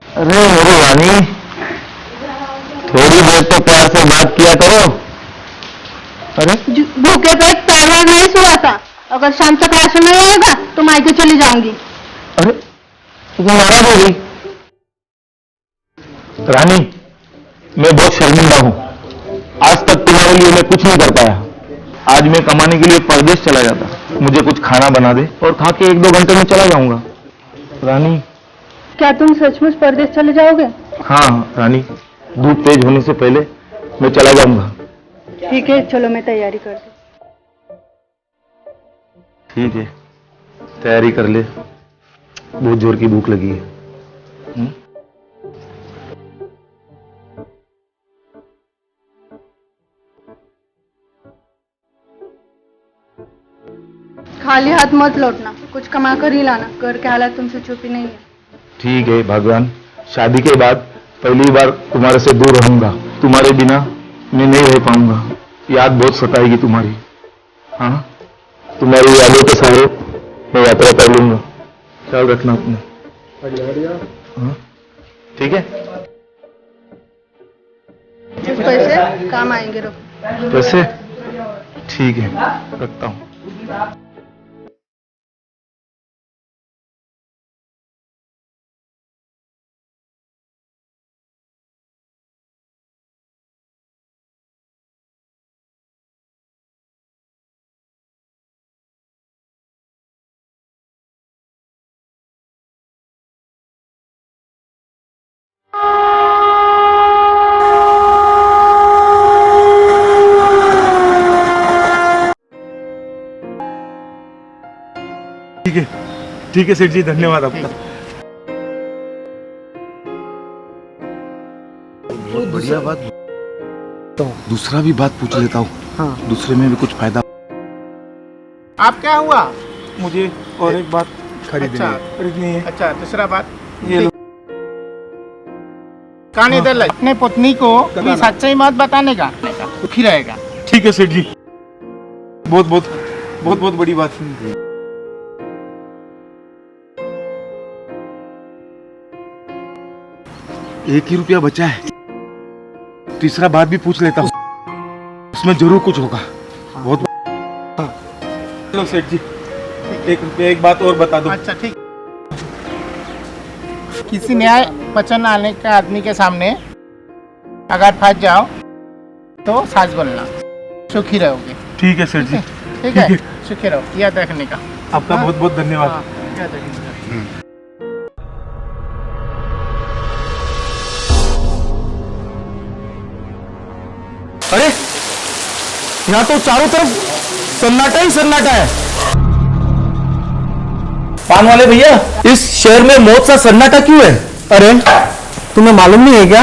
अरे मेरी रानी, थोड़ी देर तो प्यार से बात किया करो। अरे भूखे पेट पैर नहीं सोया था। अगर शाम तक राशन नहीं आएगा तो मायके चली जाऊंगी। अरे तू नाराज हो गई? रानी, मैं बहुत शर्मिंदा हूं। आज तक तुम्हारे लिए मैं कुछ नहीं कर पाया। आज मैं कमाने के लिए परदेश चला जाता, मुझे कुछ खाना बना दे और खा के 1-2 घंटे में चला जाऊंगा। रानी, क्या तुम सचमुच परदेश चले जाओगे? हाँ रानी, धूप तेज होने से पहले मैं चला जाऊंगा। ठीक है, चलो मैं तैयारी कर दूं। ठीक है, तैयारी कर ले, बहुत जोर की भूख लगी है। खाली हाथ मत लौटना, कुछ कमा कर ही लाना। घर के हालात तुमसे छुपी नहीं है। ठीक है भगवान, शादी के बाद पहली बार तुम्हारे से दूर रहूंगा। तुम्हारे बिना मैं नहीं रह पाऊंगा। याद बहुत सताएगी तुम्हारी। हाँ, तुम्हारी यादों के सहारे मैं यात्रा कर लूंगा। ख्याल रखना अपने। हाँ, ठीक है। कुछ पैसे काम आएंगे। रुको। पैसे? ठीक है, रखता हूँ। ठीक है सेठ जी, धन्यवाद आपका। बहुत बढ़िया बात। तो दूसरा भी बात पूछ लेता हूँ। हाँ। दूसरे में भी कुछ फायदा। आप क्या हुआ? मुझे और एक बात खरीदनी है। अच्छा, दूसरा बात ये लो। कान इधर ले। अपने पत्नी को कभी सच्चाई मत बताने का, दुखी रहेगा। ठीक है सेठ जी, बहुत बहुत बड़ी बात है। 1 ही रुपया बचा है। तीसरा बात भी पूछ लेता हूँ, उसमें जरूर कुछ होगा। बहुत। चलो सेठ जी, 1 रुपया एक बात और बता दो। अच्छा ठीक। किसी न्याय पचन आने के आदमी के सामने अगर फंस जाओ तो सास बनना, सुखी रहोगे। ठीक है सेठ जी। ठीक है, सुखी रहो। याद रखने का। आपका बहुत बहुत धन्यवाद। याद रखने का। अरे यहाँ तो चारों तरफ सन्नाटा ही सन्नाटा है। पान वाले भैया, इस शहर में मौत सा सन्नाटा क्यों है? अरे तुम्हें मालूम नहीं है क्या?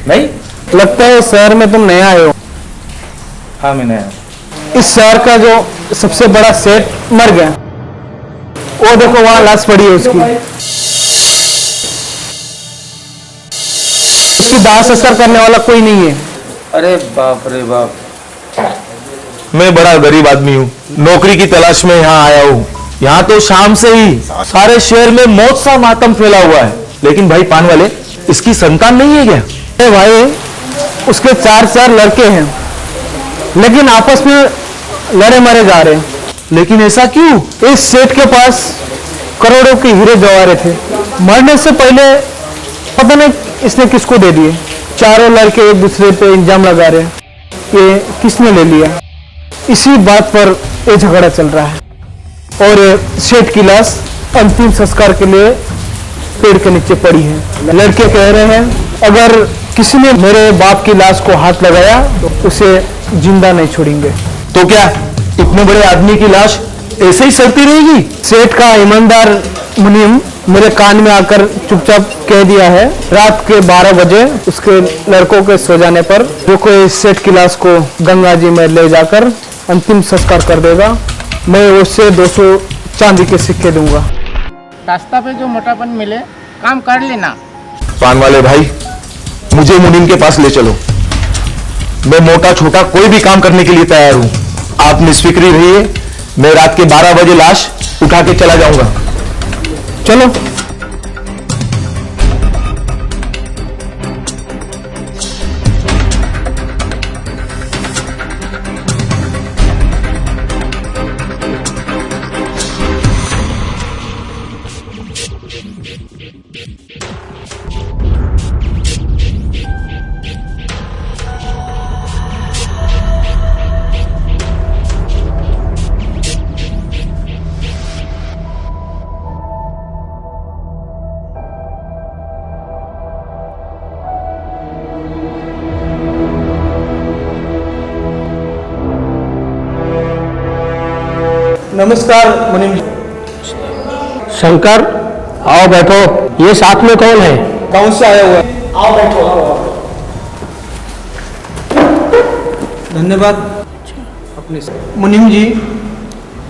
नहीं, लगता है शहर में तुम नए आए हो। हाँ मैं नया। इस शहर का जो सबसे बड़ा सेठ मर गया। वो देखो वहां लाश पड़ी है उसकी दाह संस्कार करने वाला कोई नहीं है। अरे बाप रे बाप, मैं बड़ा गरीब आदमी हूँ, नौकरी की तलाश में यहाँ आया हूँ। यहाँ तो शाम से ही सारे शहर में मौत सा मातम फैला हुआ है। लेकिन भाई पान वाले, इसकी संतान नहीं है क्या? अरे भाई, उसके 4 लड़के हैं, लेकिन आपस में लड़े मरे जा रहे हैं। लेकिन ऐसा क्यों? इस सेठ के पास करोड़ों के हीरे जवाहरे थे। मरने से पहले पता नहीं इसने किसको दे दिए। चारों लड़के एक दूसरे पे इल्जाम लगा रहे हैं कि किसने ले लिया। इसी बात पर ये झगड़ा चल रहा है। और सेठ की लाश अंतिम संस्कार के लिए पेड़ के नीचे पड़ी है। लड़के कह रहे हैं अगर किसी ने मेरे बाप की लाश को हाथ लगाया तो उसे जिंदा नहीं छोड़ेंगे। तो क्या इतने बड़े आदमी की लाश ऐसे ही सड़ती रहेगी? सेठ का ईमानदार मुनीम मेरे कान में आकर चुपचाप कह दिया है, रात के 12 बजे उसके लड़कों के सो जाने पर जो कोई सेठ की लाश को गंगा जी में ले जाकर अंतिम संस्कार कर देगा, मैं उससे 200 चांदी के सिक्के दूंगा। रास्ता पे जो मोटापन मिले काम कर लेना। पान वाले भाई, मुझे मुनीम के पास ले चलो। मैं मोटा छोटा कोई भी काम करने के लिए तैयार हूँ। आप निष्फिक्री रहिए, मैं रात के 12 बजे लाश उठा के चला जाऊंगा। चलो। नमस्कार मुनीम जी। शंकर, आओ बैठो। ये साथ में कौन है? गाँव से आया हुआ है। आओ बैठो, आओ। धन्यवाद अपने मुनीम जी।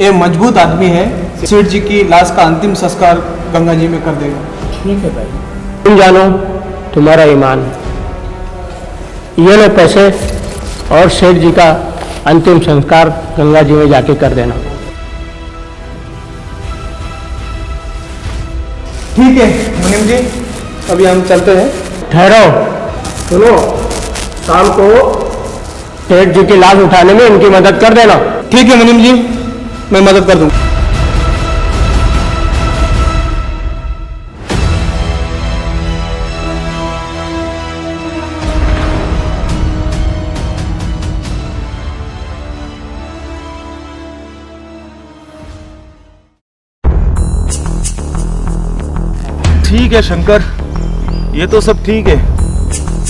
ये मजबूत आदमी है, सेठ जी की लाश का अंतिम संस्कार गंगा जी में कर देगा। ठीक है भाई, तुम जानो तुम्हारा ईमान। ये लो पैसे और सेठ जी का अंतिम संस्कार गंगा जी में जाके कर देना। ठीक है मुनीम जी, अभी हम चलते हैं। ठहरो, सुनो, शाम को सेठ जी की लाश उठाने में इनकी मदद कर देना। ठीक है मुनीम जी, मैं मदद कर दूंगा। ठीक है शंकर, ये तो सब ठीक है,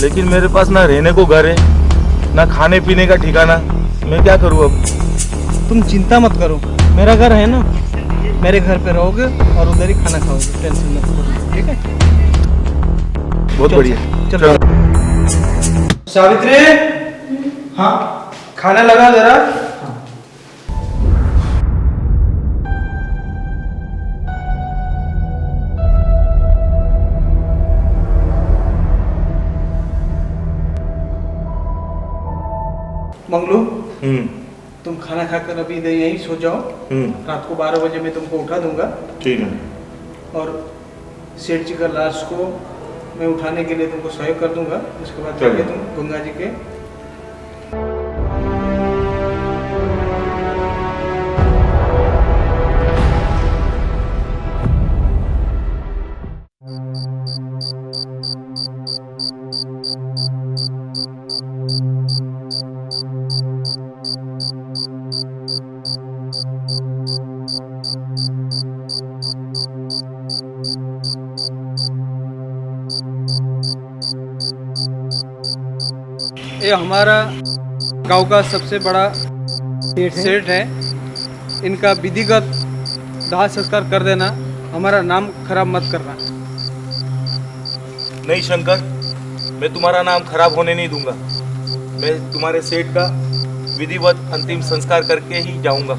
लेकिन मेरे पास ना रहने को घर है, ना खाने पीने का ठिकाना। मैं क्या करूँ अब? तुम चिंता मत करो, मेरा घर है ना, मेरे घर पे रहोगे और उधर ही खाना खाओगे, टेंशन मत करो। ठीक है, बहुत बढ़िया। चलो। सावित्री, हाँ खाना लगा जरा। मंगलू, तुम खाना खाकर अभी इधर यहीं सो जाओ। रात को 12 बजे मैं तुमको उठा दूंगा। ठीक है। और सेठ जी का लाश को मैं उठाने के लिए तुमको सहयोग कर दूंगा। उसके बाद चलिए। जाके तुम गंगा जी के ये हमारा गांव का सबसे बड़ा सेठ है। इनका विधिगत दाह संस्कार कर देना, हमारा नाम खराब मत करना। नहीं शंकर, मैं तुम्हारा नाम खराब होने नहीं दूंगा। मैं तुम्हारे सेठ का विधिवत अंतिम संस्कार करके ही जाऊंगा।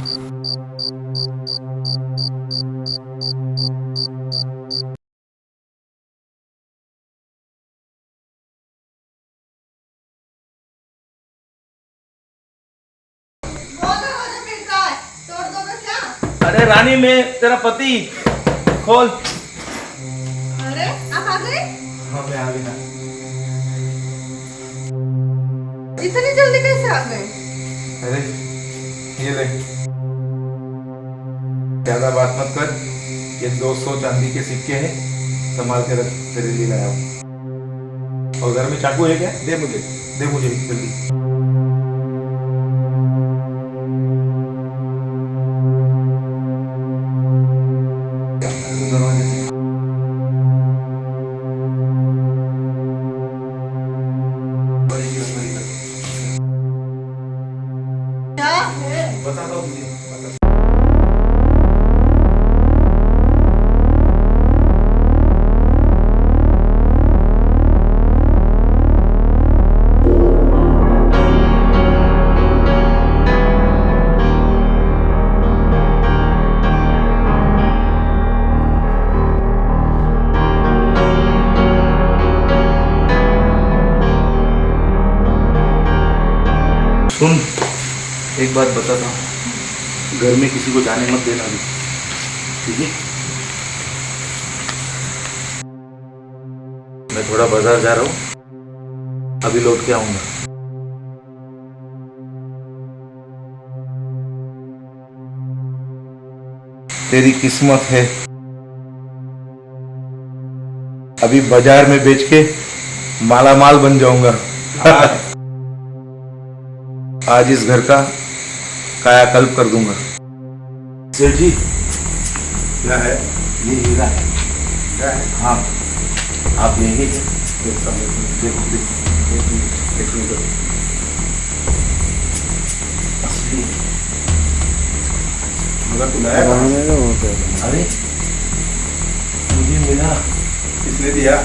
अरे रानी, मैं तेरा पति, खोल। अरे आप आ गए? हाँ मैं आ गया। इतनी जल्दी कैसे आ गए? अरे ये ले, ज्यादा बात मत कर। ये 200 चांदी के सिक्के हैं, संभाल के रख, तेरे लिए लाया हूँ। और घर में चाकू है क्या? दे मुझे जल्दी। बता दो मुझे, बता। सुन, एक बात बताता हूँ, घर में किसी को जाने मत देना भी, ठीक है? मैं थोड़ा बाजार जा रहा हूँ, अभी लौट के आऊंगा। तेरी किस्मत है, अभी बाजार में बेच के माला माल बन जाऊंगा। आज इस घर का कायाकल्प कर दूंगा। सेठ जी, क्या है? ये हीरा है। क्या है? हाँ, आप लेंगे क्या? देखो असली अगर तू लाया अरे मुझे मिला। किसने दिया?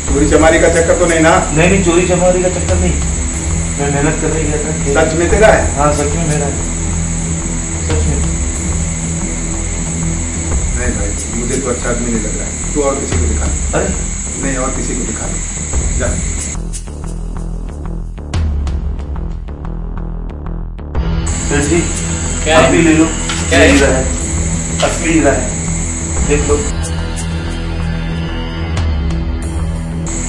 चोरी चमारी का चक्कर तो नहीं ना? नहीं नहीं, चोरी चमारी का चक्कर नहीं, मैं मेहनत कर रही था। सच में तेरा है? हाँ सच में मेरा है, सच में। नहीं भाई, मुझे तो अच्छा आदमी नहीं लग रहा है। तू और किसी को दिखा। अरे नहीं, और किसी को दिखा दे। जा। सेठ जी क्या आप है? भी ले लो। क्या है? हीरा है, असली हीरा है, देख लो।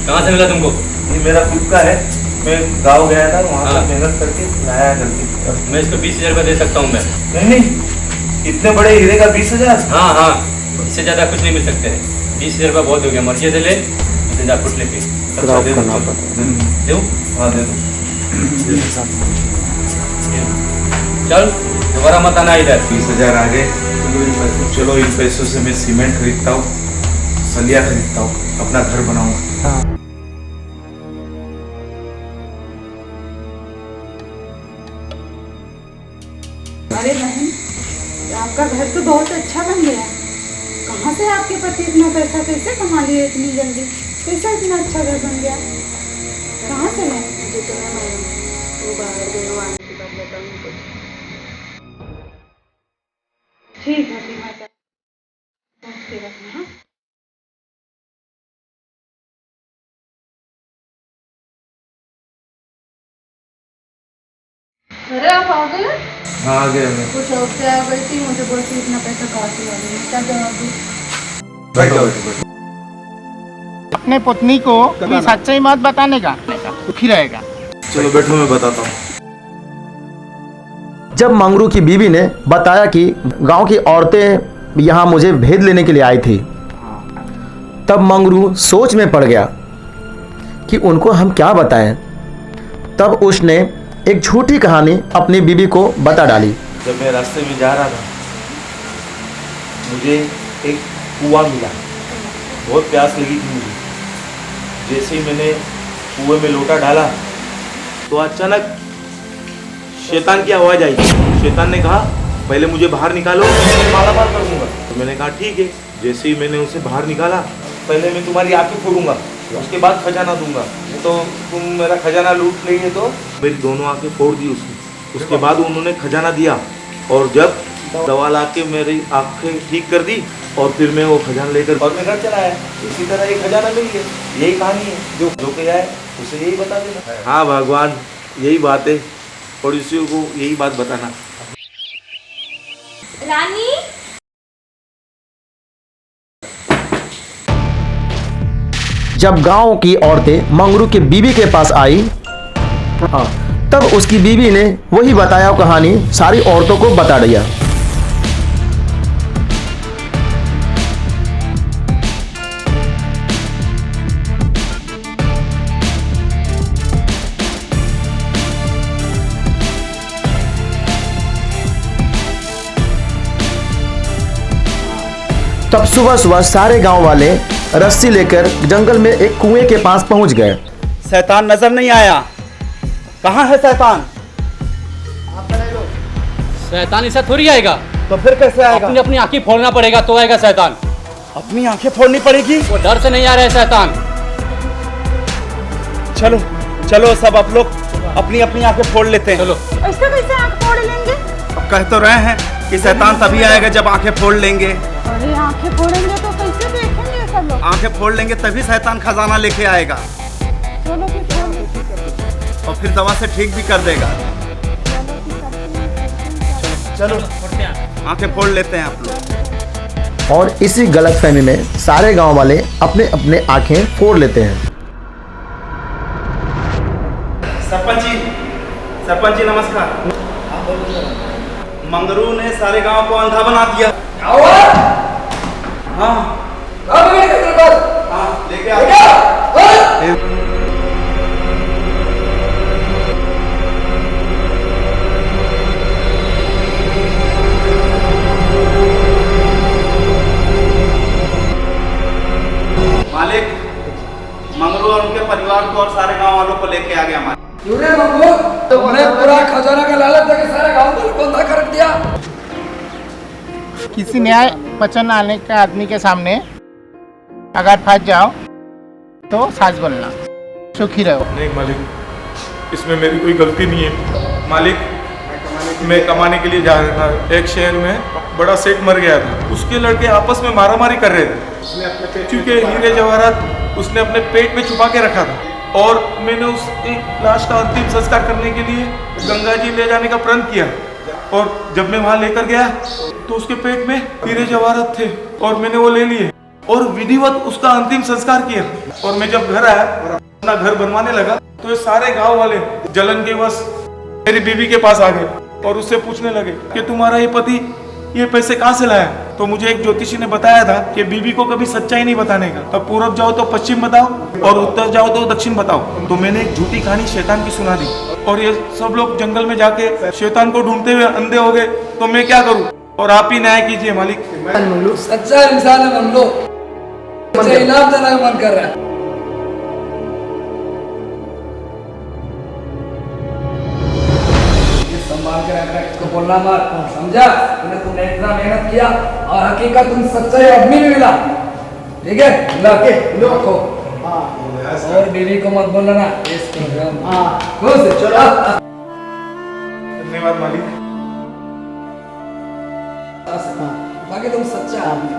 कहाँ से मिला तुमको? ये मेरा खुद का है, मैं गाँव गया था, वहाँ हाँ। से मेहनत करके लाया करके। मैं इसको 20,000 रुपये दे सकता हूँ मैं। नहीं नहीं, इतने बड़े हीरे का 20,000? हाँ हाँ, इससे ज़्यादा कुछ नहीं मिल सकते हैं। 20,000 रुपये बहुत हो गया, मर्जी से ले, इसे जा फुट लेके। अच्छा, दे दो। दूँ? हाँ दे दो। चल दोबारा मत आना इधर। 20,000 आ गए। चलो इन पैसों से मैं सीमेंट खरीदता हूँ, सलिया खरीदता हूँ, अपना घर बनाऊंगा। अरे बहन, आपका घर तो बहुत अच्छा बन गया। कहाँ से आपके पति इतना पैसा कैसे कमा लिए इतनी जल्दी? कैसे इतना अच्छा घर बन गया? कहाँ से ले? मुझे तो नहीं मालूम, वो बाहर गए, वो आने के बाद बताऊँ कुछ। ठीक है, फिर मैं पहुँच के रखना। हाँ, अरे आप आ गए? हाँ आ गया मैं। कुछ और से आ गई थी, मुझे बोलती इतना पैसा कहाँ से ला रही है? क्या जवाब दूँ? बैठ जाओ, बैठो, बैठो। अपने पत्नी को कभी सच्चाई मत बताने का, दुखी रहेगा। चलो बैठो, मैं बताता हूँ। जब मंगरू की बीवी ने बताया कि गांव की औरतें यहाँ मुझे भेद लेने के लिए आई थी, तब मंगरू सोच में पड़ गया कि उनको हम क्या बताएं। तब उसने एक झूठी कहानी अपनी बीवी को बता डाली। जब मैं रास्ते में जा रहा था, मुझे एक कुआं मिला, बहुत प्यास लगी थी मुझे। जैसे ही मैंने कुएं में लोटा डाला तो अचानक शैतान की आवाज़ आई। शैतान ने कहा पहले मुझे बाहर निकालो, मैं मालामाल कर दूंगा। तो मैंने कहा ठीक है। जैसे ही मैंने उसे बाहर निकाला, पहले मैं तुम्हारी आंखें फोड़ूंगा, उसके बाद खजाना दूंगा, नहीं तो तुम मेरा खजाना लूट लेंगे। तो मेरी दोनों आंखें फोड़ दी उसने। उसके बाद उन्होंने खजाना दिया, और जब दवा ला के मेरी आंखें ठीक कर दी, और फिर मैं वो खजाना लेकर और मैं घर चला आया। इसी तरह एक खजाना मिल गया। यही कहानी है, जो कह है उसे यही बता देना। हाँ भगवान, यही बात है, पड़ोसियों को यही बात बताना। रानी, जब गांव की औरतें मंगरू की बीवी के पास आई, तब उसकी बीवी ने वही बताया कहानी सारी औरतों को बता दिया। तब सुबह सुबह सारे गांव वाले रस्सी लेकर जंगल में एक कुएं के पास पहुंच गए। शैतान नजर नहीं आया, कहाँ है शैतान? शैतान ऐसा थोड़ी आएगा, तो फिर कैसे आएगा? अपनी अपनी आंखें फोड़ना पड़ेगा तो आएगा शैतान। अपनी आंखें फोड़नी पड़ेगी? वो डर से नहीं आ रहा है शैतान। चलो चलो, सब आप लोग अपनी अपनी आंखें फोड़ लेते हैं। चलो। ऐसे कैसे आँख फोड़ लेंगे? अब कह तो रहे हैं कि शैतान तभी आएगा जब आंखें फोड़ लेंगे। अरे आँखें फोड़ेंगे तो कैसे देखेंगे सब लोग? आंखें फोड़ लेंगे तभी शैतान खजाना लेके आएगा, चलो फिर फोड़ लेते। और फिर दवा से ठीक भी कर देगा। चलो आंखें फोड़ लेते हैं आप लोग। और इसी गलतफहमी में सारे गांव वाले अपने अपने आंखें फोड़ लेते हैं। सरपंच जी नमस्कार। मंगरू ने सारे गांव को अंधा बना दिया। हाँ लेके आ। मालिक, मंगरू और उनके परिवार को और सारे गांव वालों को लेके आ गया हमारे। पूरा खजाना का लालच देके सारे गांव वालों को अंधा कर दिया। किसी न्याय पचन आने के आदमी के सामने अगर फंस जाओ तो सास बनना, सुखी रहो। नहीं मालिक, इसमें मेरी कोई गलती नहीं है। मालिक, मैं कमाने के लिए जा रहा था। एक शहर में बड़ा सेठ मर गया था। उसके लड़के आपस में मारामारी कर रहे थे क्योंकि हीरे जवाहरात उसने अपने पेट में छुपा के रखा था। और मैंने उस एक लाश का अंतिम संस्कार करने के लिए गंगा जी ले जाने का प्रण किया। और जब मैं वहां लेकर गया तो उसके पेट में हीरे जवाहरात थे और मैंने वो ले लिए और विधिवत उसका अंतिम संस्कार किया। और मैं जब घर आया और अपना घर बनवाने लगा तो ये सारे गांव वाले जलन के वश मेरी बीवी के पास आ गए और उससे पूछने लगे कि तुम्हारा ये पति ये पैसे कहाँ से लाया। तो मुझे एक ज्योतिषी ने बताया था कि बीवी को कभी सच्चाई नहीं बताने का। अब पूरब जाओ तो पश्चिम बताओ और उत्तर जाओ तो दक्षिण बताओ। तो मैंने एक झूठी कहानी शैतान की सुना दी और ये सब लोग जंगल में जाके शैतान को ढूंढते हुए अंधे हो गए। तो मैं क्या करूँ? और आप ही न्याय कीजिए मालिक। सच्चा इंसान है मंगलू, मुझे इनाम देने का मन कर रहा है। संभाल के रखना, इसको बोलना मत, समझा? तुमने इतना मेहनत किया और हकीकत तुम सच्चाई आदमी भी मिला, ठीक है? रखो और बीवी को मत बोलना ना। खुश चलो। धन्यवाद मालिक। बाकी तुम सच्चा आदमी।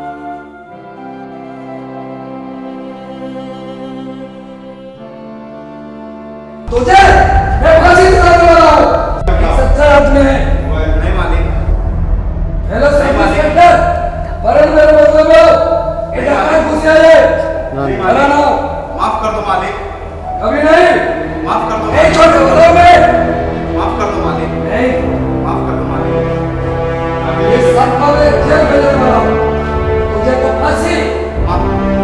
तुझे मैं फांसी दिलाने वाला हूँ। सच्चा आदमी है। नहीं मालिक। हेलो इंस्पेक्टर, परम मेरे मतलब ये डाका घुस आए। बना ना। माफ कर दो मालिक। कभी नहीं। माफ कर दो। नहीं छोटे वालों में। माफ कर दो मालिक। नहीं। माफ कर दो मालिक। ये सब में जेल भेजने वाला हूँ। तुझे तो फांसी।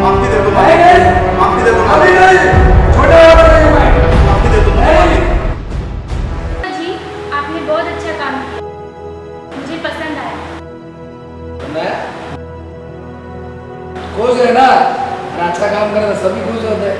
माफी दे दो नहीं नहीं। माफी दे दो अभी नहीं। छोटे वाला नहीं मैं। माफी दे दो मालिक। जी, आपने बहुत अच्छा काम किया, मुझे पसंद आया। मैं खुश है ना? अच्छा काम करे तो सभी खुश होते हैं।